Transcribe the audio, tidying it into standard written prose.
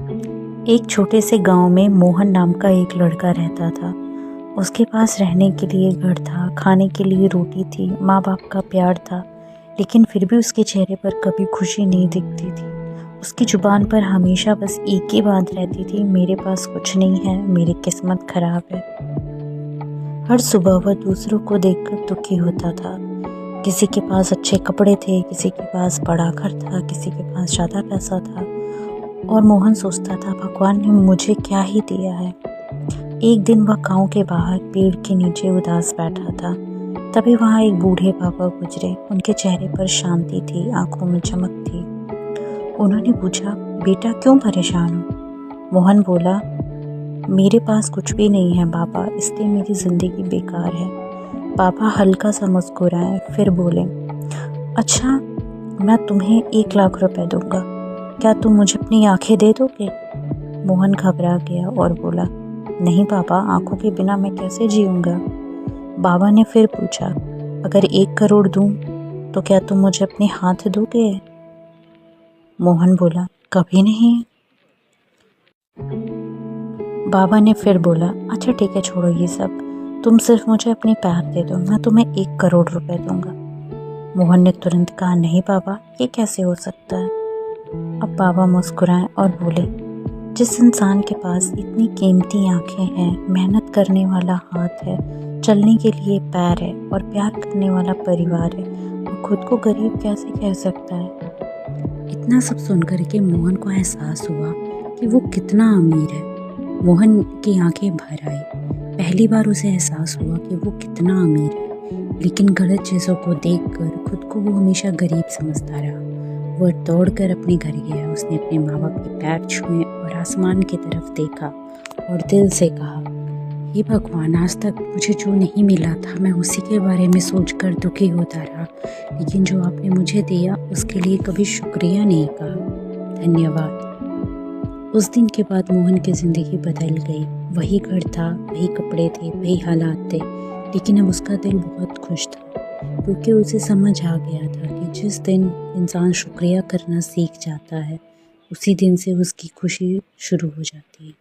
एक छोटे से गांव में मोहन नाम का एक लड़का रहता था। उसके पास रहने के लिए घर था, खाने के लिए रोटी थी, माँ बाप का प्यार था, लेकिन फिर भी उसके चेहरे पर कभी खुशी नहीं दिखती थी। उसकी जुबान पर हमेशा बस एक ही बात रहती थी, मेरे पास कुछ नहीं है, मेरी किस्मत खराब है। हर सुबह वह दूसरों को देखकर दुखी होता था। किसी के पास अच्छे कपड़े थे, किसी के पास बड़ा घर था, किसी के पास ज़्यादा पैसा था, और मोहन सोचता था भगवान ने मुझे क्या ही दिया है। एक दिन वह गांव के बाहर पेड़ के नीचे उदास बैठा था। तभी वहां एक बूढ़े बाबा गुजरे। उनके चेहरे पर शांति थी, आंखों में चमक थी। उन्होंने पूछा, बेटा क्यों परेशान हो? मोहन बोला, मेरे पास कुछ भी नहीं है बाबा, इसलिए मेरी जिंदगी बेकार है। बाबा हल्का सा मुस्कुराए, फिर बोले, अच्छा, मैं तुम्हें 1 लाख रुपए दूंगा, क्या तुम मुझे अपनी आंखें दे दोगे? मोहन घबरा गया और बोला, नहीं बाबा, आंखों के बिना मैं कैसे जीऊंगा? बाबा ने फिर पूछा, अगर 1 करोड़ दूं तो क्या तुम मुझे अपने हाथ दोगे? मोहन बोला, कभी नहीं। बाबा ने फिर बोला, अच्छा ठीक है, छोड़ो ये सब, तुम सिर्फ मुझे अपने पैर दे दो, मैं तुम्हें 1 करोड़ रुपए दूंगा। मोहन ने तुरंत कहा, नहीं बाबा, ये कैसे हो सकता है? अब बाबा मुस्कुराए और बोले, जिस इंसान के पास इतनी कीमती आंखें हैं, मेहनत करने वाला हाथ है, चलने के लिए पैर है और प्यार करने वाला परिवार है, वो खुद को गरीब कैसे कह सकता है? इतना सब सुनकर के मोहन को एहसास हुआ कि वो कितना अमीर है। मोहन की आंखें भर आई। पहली बार उसे एहसास हुआ कि वो कितना अमीर है, लेकिन गलत चीज़ों को देखकर खुद को वो हमेशा गरीब समझता रहा। वह दौड़कर अपने घर गया। उसने अपने माँ बाप के पैर छुए और आसमान की तरफ देखा और दिल से कहा, हे भगवान, आज तक मुझे जो नहीं मिला था मैं उसी के बारे में सोचकर दुखी होता रहा, लेकिन जो आपने मुझे दिया उसके लिए कभी शुक्रिया नहीं कहा। धन्यवाद। उस दिन के बाद मोहन की ज़िंदगी बदल गई। वही घर था, वही कपड़े थे, वही हालात थे, लेकिन अब उसका दिल बहुत खुश था, क्योंकि उसे समझ आ गया था कि जिस दिन इंसान शुक्रिया करना सीख जाता है, उसी दिन से उसकी खुशी शुरू हो जाती है।